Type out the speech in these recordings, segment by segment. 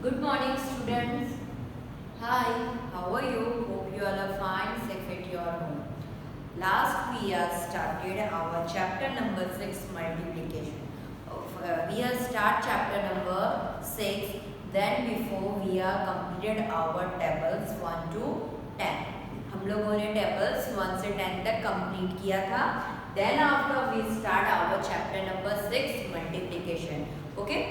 Good morning, students. Hi, how are you? Hope you all are fine, safe at your home. Last we have started our chapter number 6 multiplication. We have start chapter number 6. Then before we have completed our tables 1 to 10. हम लोगों ने tables 1 से 10 तक complete किया था. Then after we start our chapter number 6 multiplication. Okay.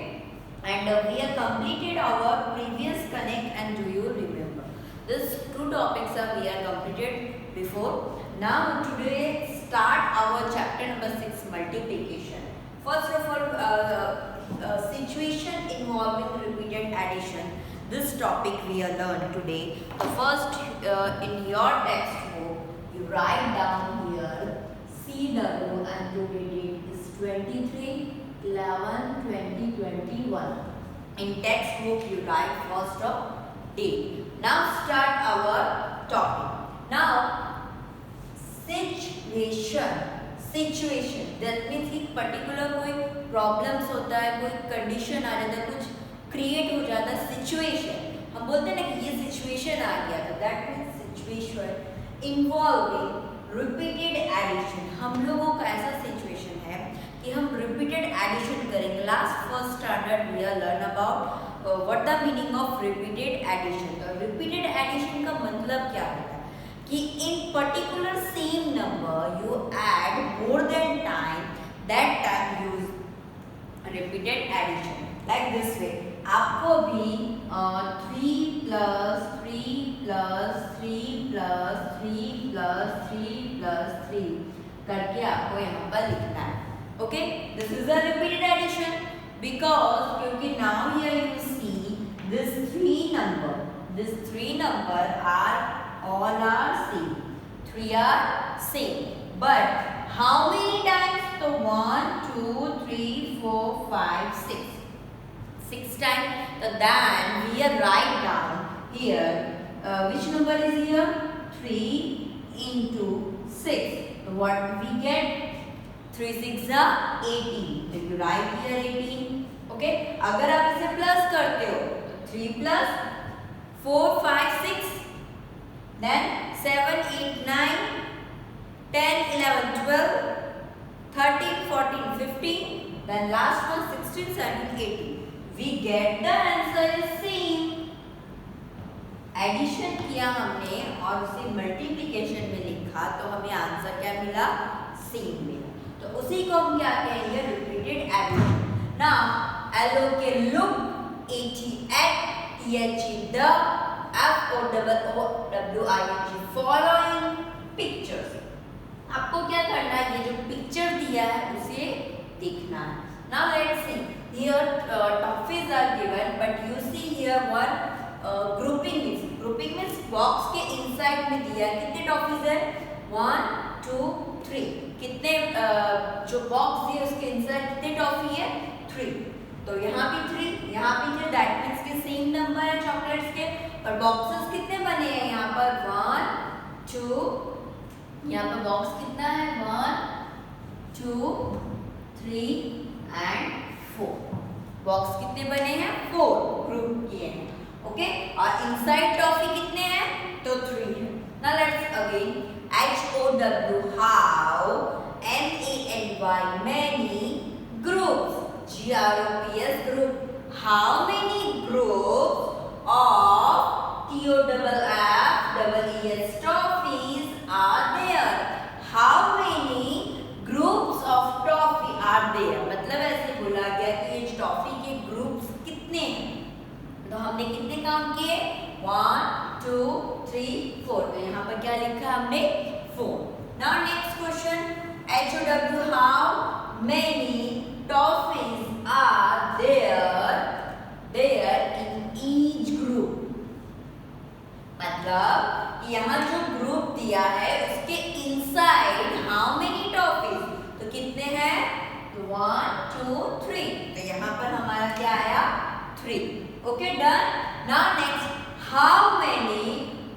And we have completed our previous connect, and do you remember these two topics we have completed before. Now today start our chapter number 6 multiplication. First of all, situation involving repeated addition. This topic we have learned today. First, in your textbook you write down here CW, and today date is 23/11/2021. In textbook you write first of date. Now start our topic. Now situation that means एक particular कोई problems होता है, कोई condition आ जाता है, कुछ create हो जाता है situation. हम बोलते हैं ना कि ये situation आ गया था, that means situation involving repeated addition. हम लोगों का ऐसा situation है कि हम repeated addition करेंगे. Last first standard we have learn about what the meaning of repeated addition. तो repeated addition का मतलब क्या होता है कि in particular same number you add more than time, that time use repeated addition. Like this way, आपको भी 3 plus 3 plus 3 plus 3 plus 3 plus 3 करके आपको यहाँ पर लिखना है. Okay, this is a repeated addition because क्योंकि now here you see this three number are all are same. 3 are same, but how many times? So 1, 2, 3, 4, 5, 6. 6 times. So then we are write down here. Which number is here? 3 into 6. So what we get? 3 6 are 18. So you write here 18. Okay. अगर आप इसे plus करते हो तो 3 plus 4 5 6, then 7 8 9 10 11 12 13 14 15, then last one 16 17 18. We get the answer is same. Addition किया हमने और उसे मल्टीप्लिकेशन में लिखा तो हमें आंसर क्या मिला? सेम मिला. तो उसी को हम क्या कहेंगे? Repeated addition. Now allocate look at the FOWING following pictures. आपको क्या करना है? ये जो पिक्चर दिया है उसे देखना है. Now let's see. Here toffees are given, but you see here one grouping means box के inside में दिया कितने टॉफीज है? 1 2 3. कितने जो बॉक्स दिया उसके inside कितने टॉफी है? 3. तो यहाँ भी 3, यहाँ भी 3. दैट मीन्स के सेम नंबर है चॉकलेट्स के. और बॉक्सेस कितने बने हैं यहाँ पर? 1 2. यहाँ पर बॉक्स कितना है? 1 2 3 and 4. बॉक्स कितने बने हैं? 4 ग्रुप किए हैं. ओके. और इनसाइड टॉफी कितने हैं? तो 3 है. Now let's again HOW how, MANY many, groups GROUPS group. How many groups of TOFFEES toffees are there? How many groups of toffee are there? मतलब ऐसे बोला गया कि ये टॉफी के ग्रुप्स कितने हैं. तो हमने कितने काउंट किए? 1 2 3 4. तो यहाँ पर क्या लिखा हमने? 4. Now next question. HOW how many toffees are there in each group? मतलब यहाँ जो ग्रुप दिया है उसके इनसाइड हाउ मेनी टॉफीज. तो कितने हैं? तो 1 2 3. तो यहाँ पर हमारा क्या आया? 3. Okay done. Now next, how many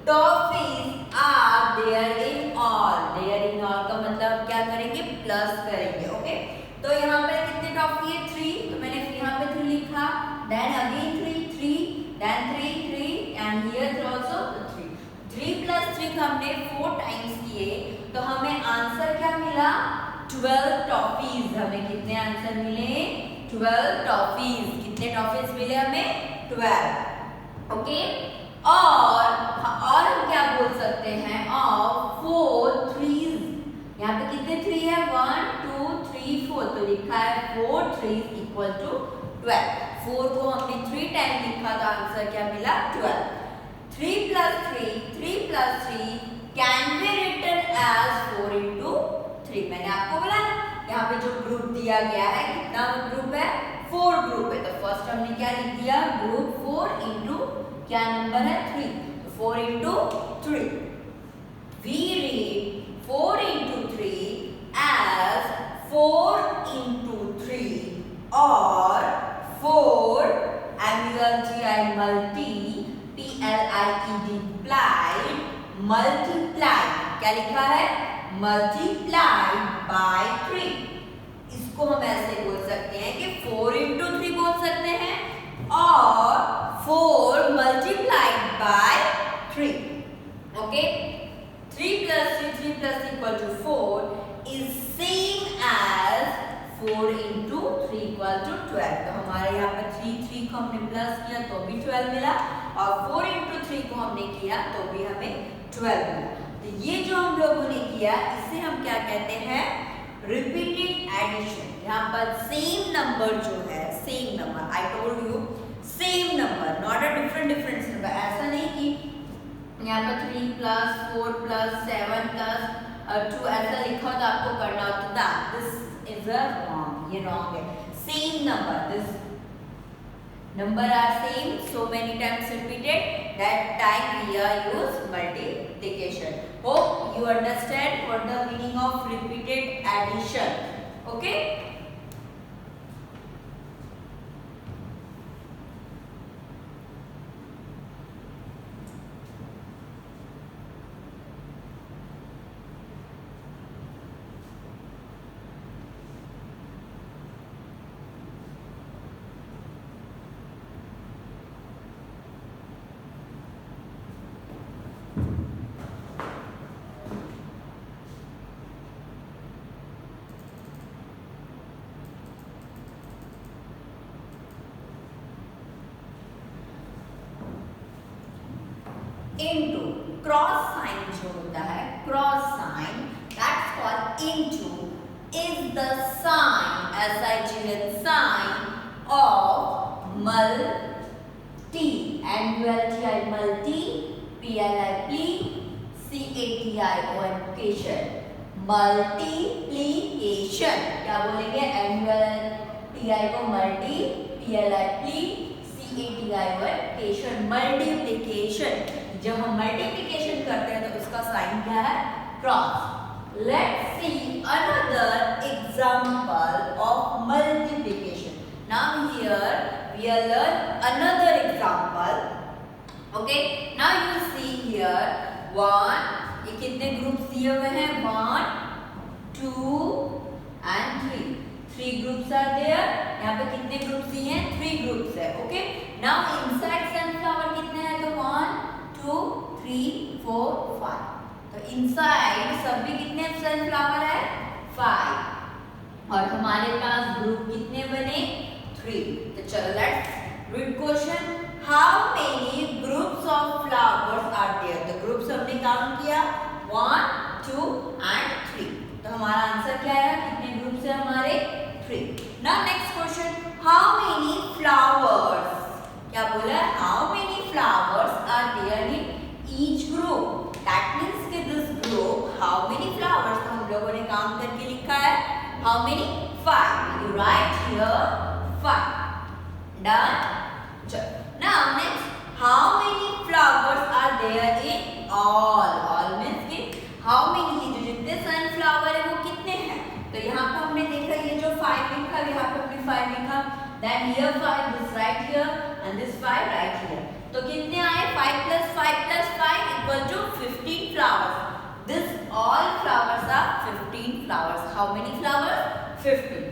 toffees are there in all. There in all का मतलब क्या करेंगे? प्लस करेंगे. ओके. तो यहाँ पर कितने टॉफी है? 3. तो मैंने यहाँ पे 3 लिखा. Then again 3 3 then 3 3 and here also 3. 3 plus 3 हमने 4 टाइम्स किए तो हमें आंसर क्या मिला 12 टॉफीज। हमें कितने आंसर मिले 12 टॉफीज। कितने टॉफीज मिले हमें 12। ओके और हम क्या बोल सकते हैं ऑफ 4 थ्रीज। यहाँ पे कितने 3 है 1 2 3 4 तो लिखा है 4 3 इक्वल टू 12। 4 को हमने 3 टाइम लिखा तो आंसर क्या मिला 12। 3 plus 3 can be written as 4 into 3। मैंने आपको बोला ना यहाँ पे जो ग्रुप दिया गया है कितना ग्रुप है 4 ग्रुप है। तो फर्स्ट हमने क्या लिख दिया ग्रुप 4 into क्या नंबर है 3 तो 4 into 3। We read 4 into 3 as 4 into 3 or 4 multiply multiply क्या लिखा है multiplied by 3। इसको हम ऐसे बोल सकते हैं कि 4 into 3 बोल सकते हैं और 4 multiplied by 3। Okay 3 plus equal to 4 is same as 4 into 3 equal to 12। तो हमारे यहाँ पर 3 को हमने प्लस किया तो भी 12 मिला और 4 into 3 को हमने किया तो भी हमें 12 मिला। तो ये जो हम लोगों ने किया इसे हम क्या कहते हैं रिपीटेड एडिशन। यहाँ पर सेम नंबर जो है same number I told you same number not a different number. ऐसा नहीं कि यहाँ पर 3 plus 4 plus 7 plus 2 ऐसा लिखा हो तो आपको करना हो तो दिस इज अ रॉन्ग। ये रॉन्ग है। Same number this number are same so many times repeated that time we are use multiplication. Hope you understand what the meaning of repeated addition. Okay. into cross sign जो होता है cross sign that's called into is the sign SIGN sign of multi multiplication multiplication क्या बोलेंगे MULTI को multiplication. जब हम multiplication करते हैं तो उसका साइन क्या है cross. Let's see another example of multiplication. Now here we will learn another example. Okay. Now you see here 1 ये कितने ग्रुप्स दिए हुए हैं 1 2 and 3 3 groups are there। यहाँ पे कितने ग्रुप्स दिए हैं 3 ग्रुप्स है। ओके नाउ इनसाइड सनफ्लावर कितने हैं तो 1 2 3 4 5 तो इनसाइड सब भी कितने सनफ्लावर है 5 और हमारे पास ग्रुप कितने बने 3। तो चलो let's read question how many groups of flowers are there. तो ग्रुप्स हमने काउंट किया 1 2 and 3 तो हमारा आंसर क्या है कितने ग्रुप्स है हमारे 3। Now next question how many flowers क्या बोला how many flowers are there in each group. That means कि this group how many flowers तो हम लोगों ने काउंट करके लिखा है how many 5 you write here 5 done. चलो now next how many flowers are there in all means कि हाउ मेनी जो जितने सनफ्लावर है वो कितने हैं। तो यहाँ पे हमने देखा ये जो 5 लिखा यहाँ पे हमने 5 लिखा then here 5 this right here and this 5 right here तो कितने आए 5 plus 5 equal to 15 flowers। this all flowers are 15 flowers। how many flowers 15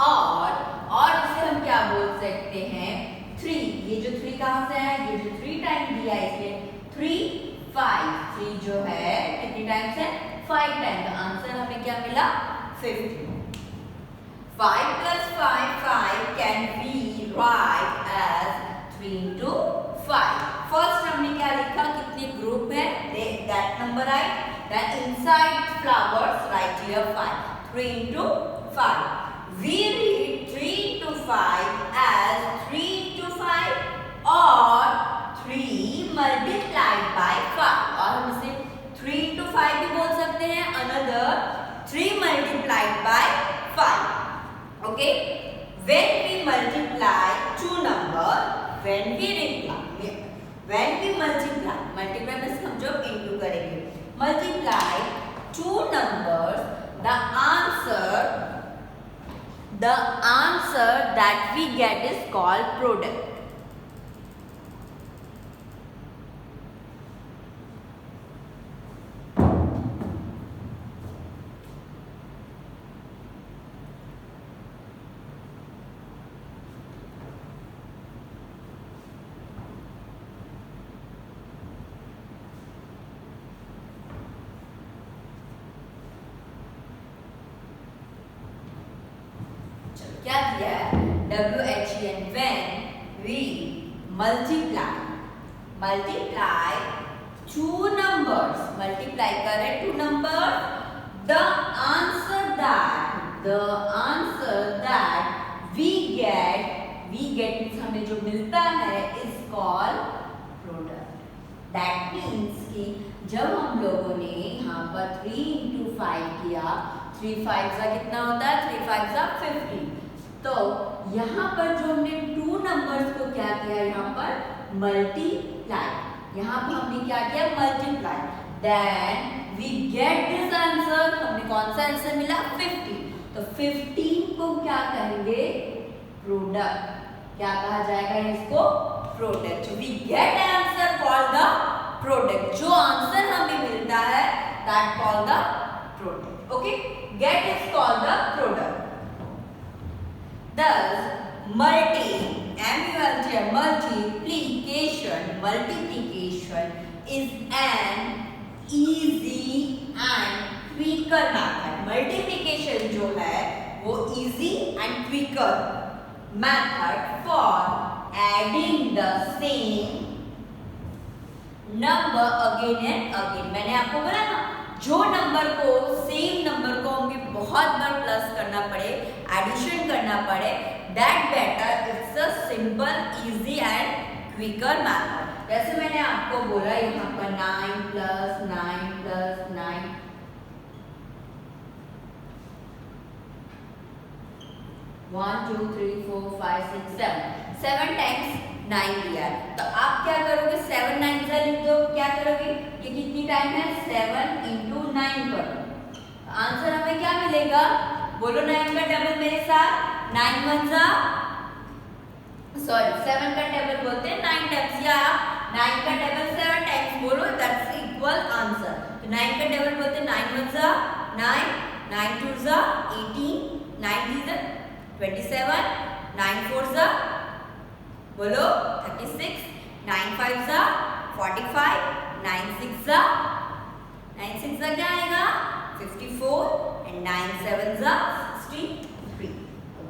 और इसे हम क्या बोल सकते हैं 3, ये जो 3 कहाँ से है, ये जो 3 टाइम दिया है इसमें 3 5, 3 जो है कितनी टाइम्स है, 5 टाइम। तो आंसर हमें क्या मिला, 50। 5 plus 5 can be write as 3 into 5. First हमने क्या लिखा, कितने ग्रुप है, that number right, then inside flowers write here 5, 3 into 5. We read 3 into 5 as 3 into 5 or 3 multiplied by 5, और हम इसे 3 into 5 भी बोल सकते हैं, another 3 multiplied by 5. Okay, when we multiply two numbers, when we multiply means हम जो into करेंगे, multiply two numbers, the answer that we get is called product. क्या दिया है, WHEN, when we multiply two numbers, multiply करें two numbers, the answer that we get means हमें जो मिलता है is called product. That means कि जब हम लोगों ने यहाँ पर 3 into 5 किया, 3 5 का कितना होता है, 3 5 का 50। तो यहाँ पर जो हमने 2 नंबर्स को क्या किया, यहाँ पर मल्टीप्लाई, यहाँ पर हमने क्या किया, multiply, then we get this answer, हमने कौन सा आंसर मिला, 50। तो 15 को क्या कहेंगे, प्रोडक्ट, क्या कहा जाएगा इसको, product. We get answer called the product, जो आंसर हमें मिलता है that called the product. Okay, get is called the product. Thus, multiplication is an easy and quicker method. Multiplication जो है वो easy and quicker method for adding the same number again and again. मैंने आपको बोला ना, जो number को, same number को हमें बहुत बार प्लस करना पड़े, एडिशन करना पड़े, that better it's a simple easy and quicker method. जैसे मैंने आपको बोला यहाँ पर 9 + 9 + 9, 1 2 3 4 5 6 7 टाइम्स 9 दिया है। तो आप क्या करोगे, 7 9 से लिख दो, क्या करोगे, ये कितनी टाइम है, 7 into 9 करो, आंसर हमें क्या मिलेगा, बोलो 9 का डबल मेरे साथ, 9 1 7 का डबल बोलते हैं 9 टाइम्स, या 9 का डबल 7 टाइम्स बोलो, दैट्स इक्वल आंसर। तो 9 का डबल बोलते हैं 9 1 9, 9 2 18, 9 3 27, 9 4 बोलो 36, 9 5 45, 9 6 क्या आएगा, 54, and 9 7 63.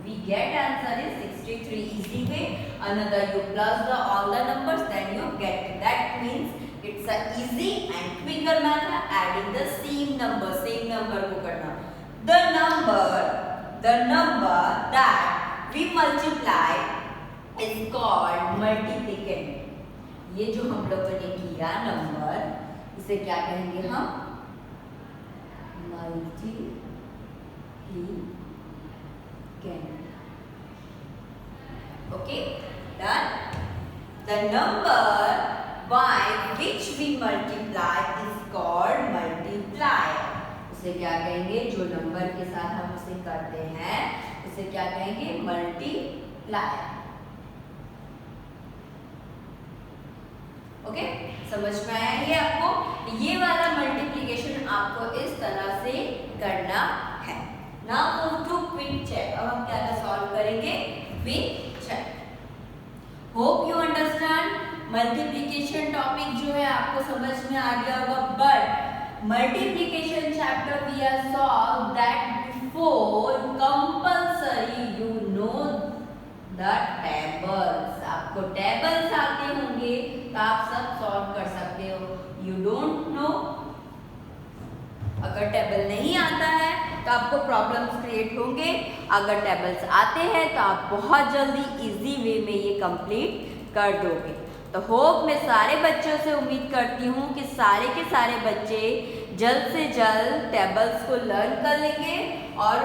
We get answer is 63. Easy way. Another, you plus all the numbers, then you get it. That means it's a easy and quicker method adding the same number को करना. The number that we multiply is called multiplicand. ये जो हम लोगों ने किया number, इसे क्या कहेंगे हम, multiplicand. Okay, done. The number by which we multiply is called multiplier. उसे क्या कहेंगे, जो नंबर के साथ हम उसे करते हैं उसे क्या कहेंगे, मल्टीप्लायर। ओके, समझ में आया ये आपको? ये वाला मल्टीप्लिकेशन आपको इस तरह से करना है। Now move to quick check. अब हम क्या सॉल्व करेंगे, क्विक चेक। मल्टीप्लिकेशन टॉपिक जो है आपको समझ में आ गया होगा, but multiplication chapter we are solve that before compulsory you know the tables. आपको टेबल्स आते होंगे तो आप सब सॉल्व कर सकते हो। यू डोंट नो, अगर टेबल नहीं आता है तो आपको प्रॉब्लम्स क्रिएट होंगे। अगर टेबल्स आते हैं तो आप बहुत जल्दी इजी वे में ये कंप्लीट कर दोगे। तो होप मैं सारे बच्चों से उम्मीद करती हूँ कि सारे के सारे बच्चे जल्द से जल्द टेबल्स को लर्न कर लेंगे और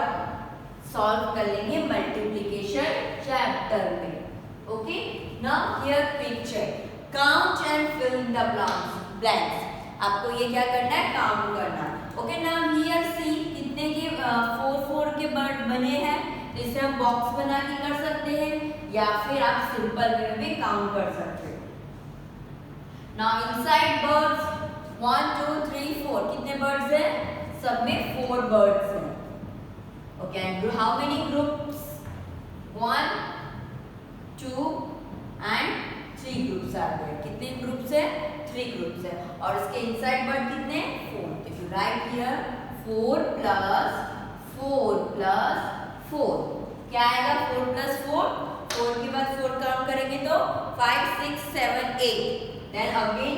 सॉल्व कर लेंगे मल्टीप्लिकेशन चैप्टर में। Okay, now here picture, count and fill in the blanks. आपको ये क्या करना है, काउंट करना। ओके, नाउ हियर सी कितने के 4 के बर्ड बने हैं, तो इसे हम बॉक्स बना के कर सकते हैं या फिर आप सिंपल वे में काउंट कर सकते हैं। नाउ इनसाइड बर्ड्स 1 2 3 4 कितने बर्ड्स हैं, सब में 4 बर्ड्स हैं। Okay, and how many groups, 1 2 and 3 groups आ गए। कितने ग्रुप्स है, 3 ग्रुप्स है। और इसके इनसाइड बर्ड कितने, 4। तो यू राइट हियर 4 प्लस 4 क्या आएगा, 4 प्लस 4 के बाद 4 काउंट करेंगे तो 5 6 7 8, देन अगेन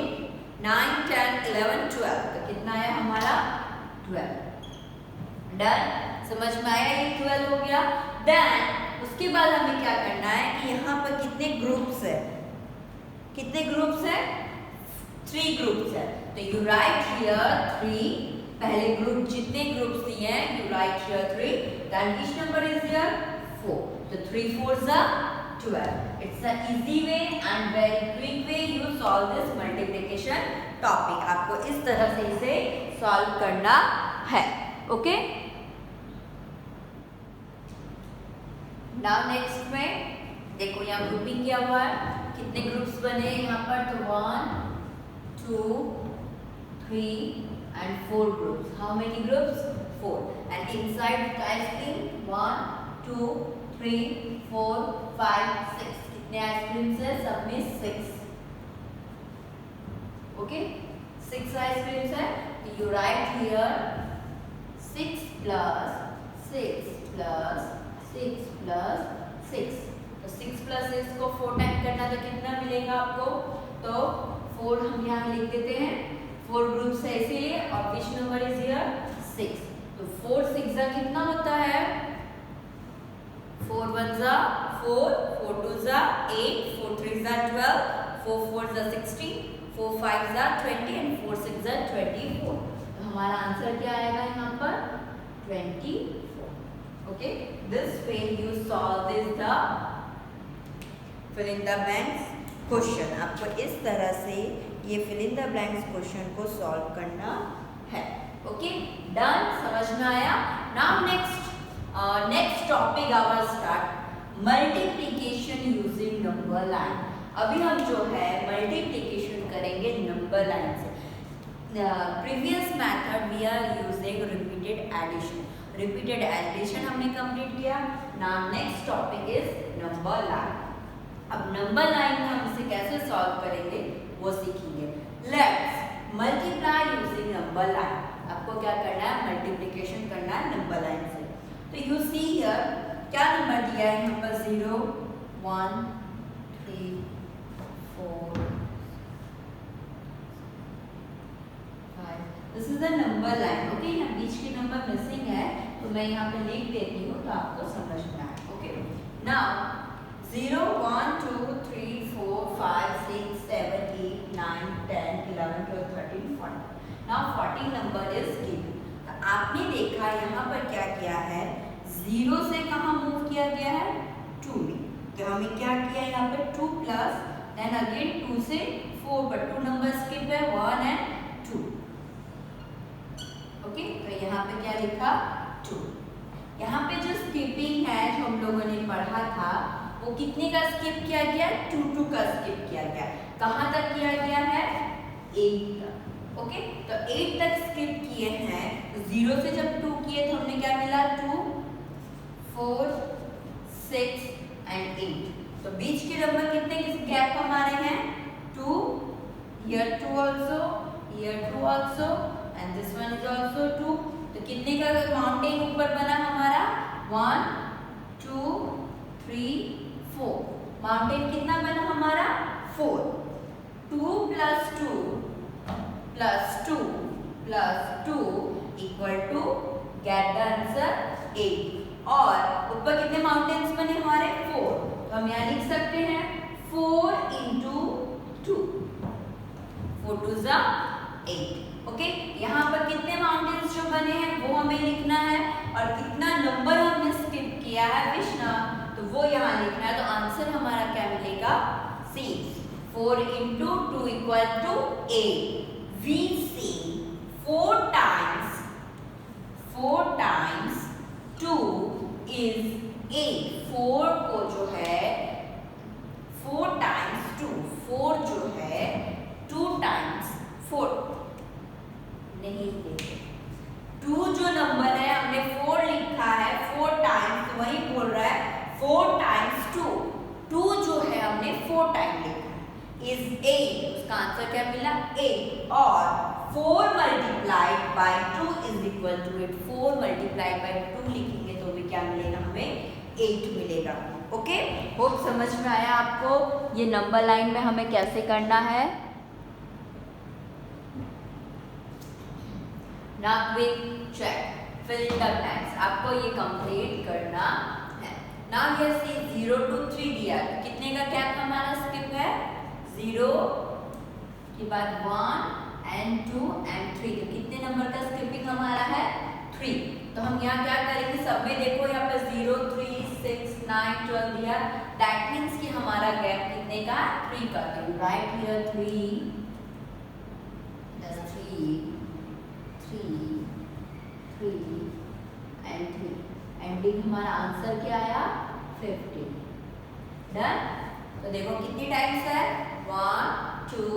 9 10 11 12। तो कितना आया हमारा, 12। डन, समझ में आया, ये 12 हो गया। देन उसके बाद हमें क्या करना है कि यहाँ पर कितने ग्रुप्स है, कितने ग्रुप्स है, 3 ग्रुप्स है। तो यू राइट हियर 3, पहले ग्रुप जितने ग्रुप्स दिए हैं you write here 3, then each number is here 4। तो 3 4s are 12। It's a easy way and very quick way you solve this multiplication topic. आपको इस तरह से इसे सॉल्व करना है। ओके, नाउ नेक्स्ट में देखो यहाँ ग्रुपिंग किया हुआ है, कितने ग्रुप्स बने यहाँ पर, तो 1 2 3 and 4 groups. How many groups, 4. And inside the ice cream 1 2 3 4 5 6 कितने आइसक्रीम्स है, सब में 6। ओके, 6 आइसक्रीम्स है। तो you write here 6 plus 6 plus 6 plus 6। तो 6 प्लस 6 को 4 टाइम करना तो कितना मिलेगा आपको, तो 4 हम यहाँ लिख देते हैं। 4 ग्रुप्स है इसीलिए, और विच नंबर इज हियर 6। तो 4 6 जा कितना होता है, 4 1 जा 4 4 2 जा 8 4 3 जा 12 4 4 जा 16 4 5 जा 20 एंड 4 6 जा 24। तो हमारा आंसर क्या आएगा यहाँ पर, 24। Okay, this way you solve this the fill in the blanks question. आपको इस तरह से ये fill in the blanks question को सॉल्व करना है। ओके, डन, समझ में आया। Now next topic our start, multiplication using number line. अभी हम जो है मल्टीप्लिकेशन करेंगे नंबर लाइन से। Previous method we are using repeated addition. Repeated addition हमने कंप्लीट किया। Now next topic is number line. अब नंबर लाइन में हम इसे कैसे सॉल्व करेंगे वो सीखेंगे। Let's multiply using number line. आपको क्या करना है, मल्टीप्लिकेशन करना है नंबर लाइन से। तो यू सी हियर क्या नंबर दिया है यहाँ पर, 0 1 3 4 5। This is the number line. Okay, यहाँ बीच के नंबर मिसिंग है तो मैं यहाँ पे लिख देती हूँ तो आपको समझ में आए। Okay, now 0 1 2 3 4 5 6 7 8 9 10 11 12 13 14। Now 14 number is given. तो आपने देखा यहाँ पर क्या किया है, 0 से कहाँ मूव किया गया है, 2 में। तो हमें क्या किया यहाँ पे 2 प्लस देन अगेन 2 से 4 पर 2 नंबर स्किप है, 1 एंड 2। ओके, तो यहाँ पे क्या लिखा, 2। यहाँ पे जो स्किपिंग है जो हम लोगों ने पढ़ा था वो कितने का स्किप किया गया, 2 2 का स्किप किया गया। कहाँ तक किया गया है, 8 तक। ओके, तो 8 तक स्किप किए हैं। 0 से जब 2 किए तो हमने क्या मिला, 2 4 6 एंड 8। तो बीच के नंबर कितने गैप हमारे हैं, 2 here 2 also, here 2 also, and this one is also 2. तो कितने का माउंटेन ऊपर बना हमारा? 1 2 3 4. माउंटेन कितना बना हमारा? 4. 2 plus 2 plus 2 plus 2 equal to get the answer 8. और ऊपर कितने माउंटेन्स बने हमारे? 4. तो हम यहाँ लिख सकते हैं 4 into 2. 4 2 is 8. ओके, यहाँ पर कितने माउंटेन्स जो बने हैं वो हमें लिखना है और कितना नंबर हमने स्किप किया है विष्णा तो वो यहाँ लिखना है. तो आंसर हमारा क्या मिलेगा? 6. 4 into 2 equal to 8. We see 4 times 2 is 8. 4 को जो है 4 times 2, 4 जो है 2 times 4 नहीं लिखे. 2 जो नंबर है हमने 4 लिखा है 4 टाइम्स, तो वही बोल रहा है 4 times 2. 2 जो है हमने 4 टाइम लिखा है is 8. उसका आंसर क्या मिला? 8. और 4 multiplied by 2 is equal to 8. 4 multiplied by 2 लिखेंगे तो भी क्या मिलेगा हमें? 8 मिलेगा. ओके, होप समझ में आया आपको ये नंबर लाइन में हमें कैसे करना है. Now quick check. Fill the blanks. आपको ये कंप्लीट करना है. Now here see 0 to 3 दिया. कितने का गैप हमारा स्किप है? 0 के बाद 1 and 2 and 3. तो कितने नंबर का स्किपिंग हमारा है? 3. तो हम यहाँ क्या करेंगे? सब में देखो यहाँ पर 0 3 6 9 12 दिया. दैट मीन्स कि हमारा गैप कितने का? 3 का. तो राइट हियर 3 and 3. एंडिंग हमारा आंसर क्या आया? 15. डन. तो देखो कितनी टाइम्स है? 1 2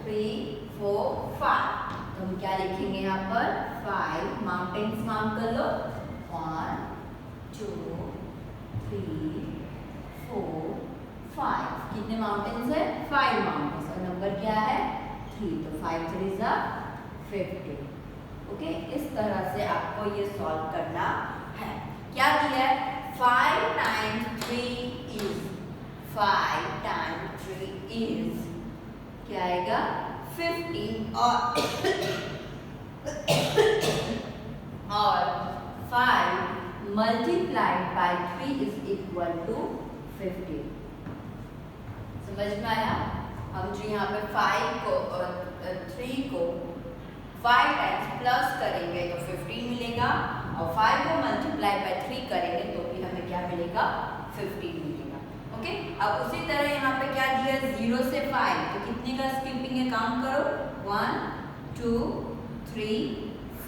3 4 5. तो हम क्या लिखेंगे यहाँ पर? 5. माउंटेन्स माउंट कर लो. 1 2 3 4 5. कितने माउंटेन्स है? 5 माउंटेन्स. और नंबर क्या है? 3. तो 5 3 is 15. ओके, इस तरह से आपको ये सॉल्व करना है. क्या दिया है? 5 times 3 is 5 times 3 is क्या आएगा? 15. और 5 multiplied by 3 is equal to 15. समझ में आया? हम जो यहाँ पे 5 को और 3 को 5 टाइम्स प्लस करेंगे तो 15 मिलेगा और 5 को मल्टीप्लाई बाय 3 करेंगे तो भी हमें क्या मिलेगा? 15 मिलेगा. ओके, अब उसी तरह यहाँ पे क्या दिया? 0 से 5. तो कितने का स्किपिंग है? काउंट करो. 1 2 3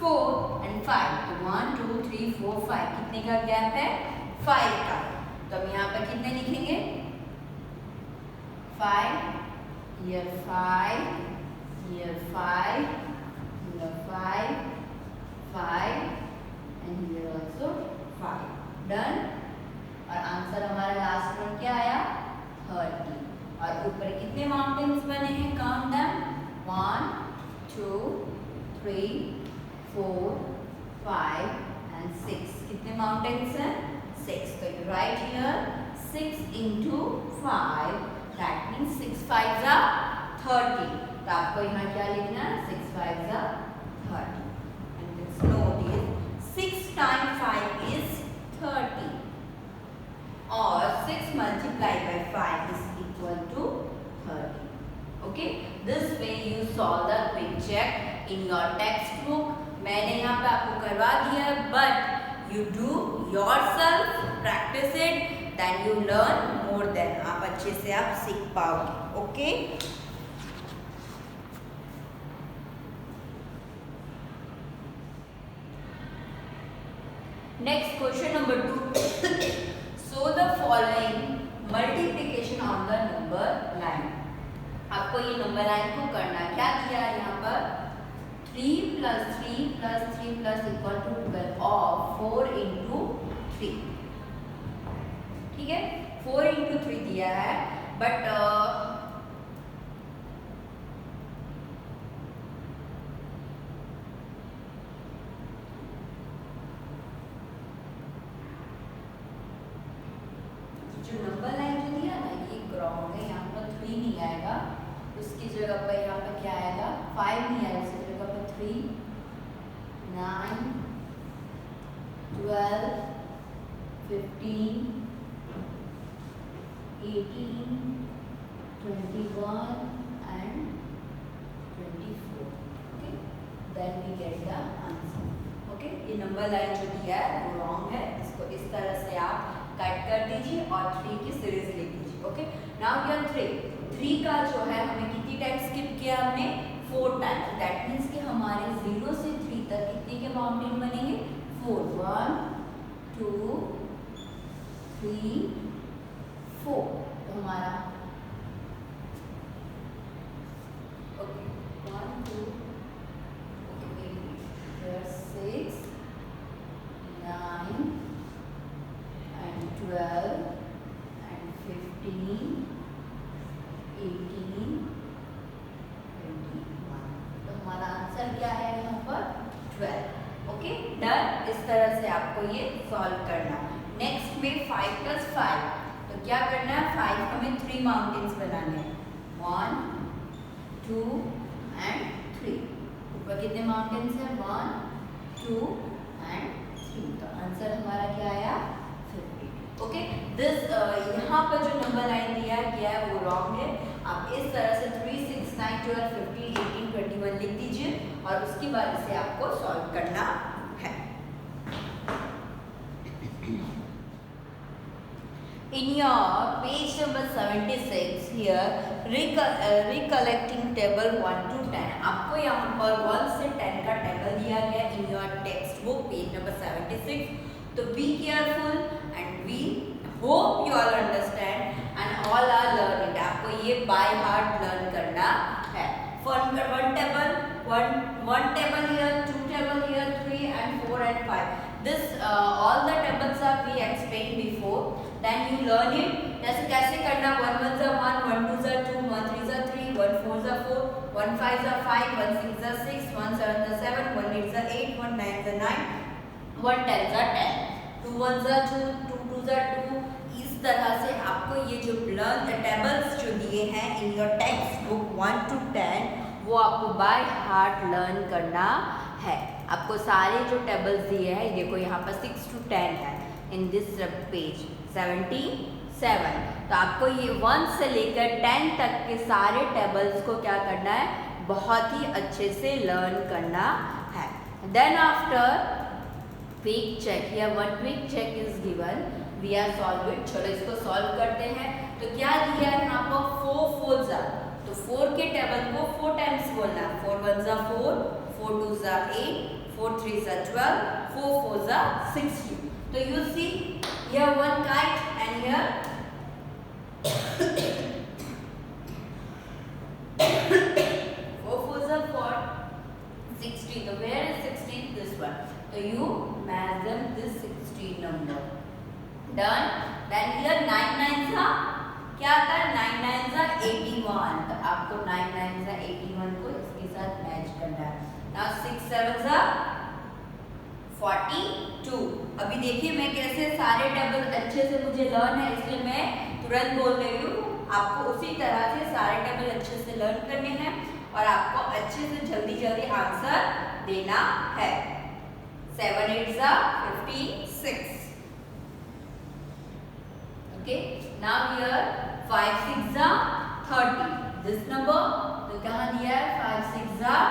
4 एंड 5. तो 1 2 3 4 5. कितने का गैप है? 5 का. तो हम यहाँ पे कितने लिखेंगे? 5 here 5 here 5 here 5 5 and here also 5. Done. और आंसर हमारा लास्ट में क्या आया? 30. और ऊपर कितने माउंटेन्स बने हैं? Count them. 1 2 3 4 5 and 6. कितने माउंटेन्स हैं? 6. तो you write here 6 into 5. That means 6 5s are 30. तो आपको यहाँ क्या लिखना है? 6 5s are 30. And this note is 6 times 5 is 30. और 6 multiplied by 5 is equal to 30. Okay, this way you solve the quick check in your textbook. मैंने यहाँ पे आपको करवा दिया, but you do yourself, practice it, then you learn more than. आप अच्छे से आप सीख पाओगे. Okay. Next question number 2. So the following multiplication on the number line. आपको ये नंबर लाइन को करना है. क्या दिया है यहाँ पर? 3 plus 3 plus 3 plus equal to 12 और 4 into 3. ठीक है, 4 into 3 दिया है, बट जो नंबर लाइन जो दिया ना ये रॉन्ग है, यहाँ पर 3 नहीं आएगा, उसकी जगह पर यहाँ पर क्या आएगा 5 नहीं आएगा, उसकी जगह पर 3, 9, 12, 15, 18, 21 and 24. Okay, then we get the answer. Okay, ये नंबर लाइन जो दिया है वो रॉन्ग है, इसको इस तरह से आप कट कर दीजिए और 3 की सीरीज लिख दीजिए. ओके, नाउ हियर 3 का जो है हमें कितनी टाइम स्किप किया हमने 4 टाइम. दैट मीन्स कि हमारे 0 से 3 तक कितने के माउंटेन बनेंगे 4. 1 2 3 4. तो हमारा ओके 1 2 ओके 6 9 and 12 and 15 18 21. तो हमारा आंसर क्या है यहाँ पर 12. Okay done. इस तरह से आपको ये सॉल्व करना. नेक्स्ट में 5 + 5. तो क्या करना है 5 हमें 3 माउंटेन्स बनाने हैं. 1 2 and 3. ऊपर कितने माउंटेन्स हैं 1 2 and 3. तो आंसर हमारा क्या आया 50. ओके दिस यहाँ पर जो नंबर लाइन दिया गया है वो रॉन्ग है. आप इस तरह से 3 6 9 12 15 18 21 लिख दीजिए और उसके बाद इसे आपको सॉल्व करना है. In your page number 76 here recollecting table 1 to 10. आपको यहाँ पर 1 से 10 का टेबल दिया गया in your text book page number 76. तो be careful and we hope you all understand and all are learning. आपको ये by heart learn करना है. For one table here, 2 table here, 3 and 4 and 5. This all the tables are we explained before. Then you learn it. जैसे कैसे करना 1 1 * 1, 1 2 * 2, 1 3 * 3, 1 4 * 4, 1 5 * 5, 1 6 * 6, 1 7 * 7, 1 8 * 8, 1 9 * 9, 1 10 * 10, 2 1 * 2, 2 2 * 2. इस तरह से आपको ये जो लर्न टेबल्स जो दिए हैं in your text book 1 to 10 वो आपको बाय हार्ट लर्न करना है. आपको सारे जो टेबल्स दिए हैं देखो यहाँ पर 6 to 10 है इन दिस पेज 77. तो आपको ये 1 से लेकर 10 तक के सारे टेबल्स को क्या करना है बहुत ही अच्छे से लर्न करना है. देन आफ्टर क्विक चेक या one quick check is given we are solve it. चलो इसको सॉल्व करते हैं. तो क्या दिया है यहाँ पर 4 4s. तो 4 के टेबल को 4 टाइम्स बोलना है. 4 1 * 4, 4 2 * 8, 4 3 * 12, 4 4 * 16. तो you see here one kite and here 4 4s are 4, 16. So where is 16? This one. So you match them this 16 number. Done. Then here 9 9s are क्या आता है 9 9s are 81. तो आपको 9 9s are 81 को इसके साथ मैच करना है. Now 6 7s are 42. अभी देखिए मैं कैसे सारे टेबल अच्छे से मुझे लर्न है इसलिए मैं तुरंत बोल रही हूँ. आपको उसी तरह से सारे टेबल अच्छे से लर्न करने हैं और आपको अच्छे से जल्दी जल्दी आंसर देना है. 7 8s are 56. Okay. Now here 5 6s are 30. This number तो कहाँ दिया है 5 6s are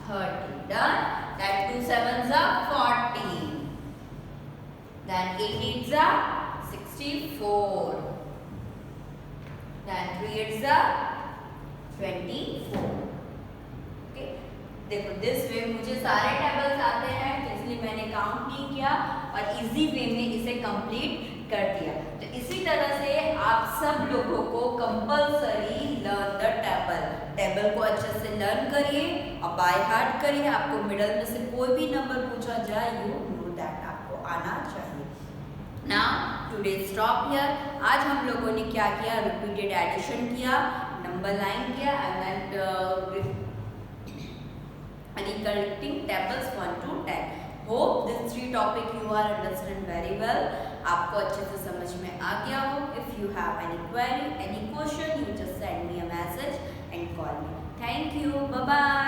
30. Done. That 2 7s are 40. Then 8 8s are 64. Then 3 8s are 24. Okay. देखो दिस वे मुझे सारे टेबल्स आते हैं तो इसलिए मैंने काउंट नहीं किया और इजी वे में इसे कंप्लीट कर दिया. तो इसी तरह से आप सब लोगों को कंपल्सरी लर्न द टेबल को अच्छे से लर्न करिए और बाय हार्ट करिए. आपको मिडल में से कोई भी नंबर पूछा जाए यू नो दैट आपको आना चाहिए. Now today stop here. आज हम लोगों ने क्या किया रिपीटेड एडिशन किया, नंबर लाइन किया and recollecting tables 1 to 10. Hope this 3 topic you are understand very well, आपको अच्छे से समझ में आ गया हो. If you have any query, any question, you just send me a message and call me. Thank you, bye bye.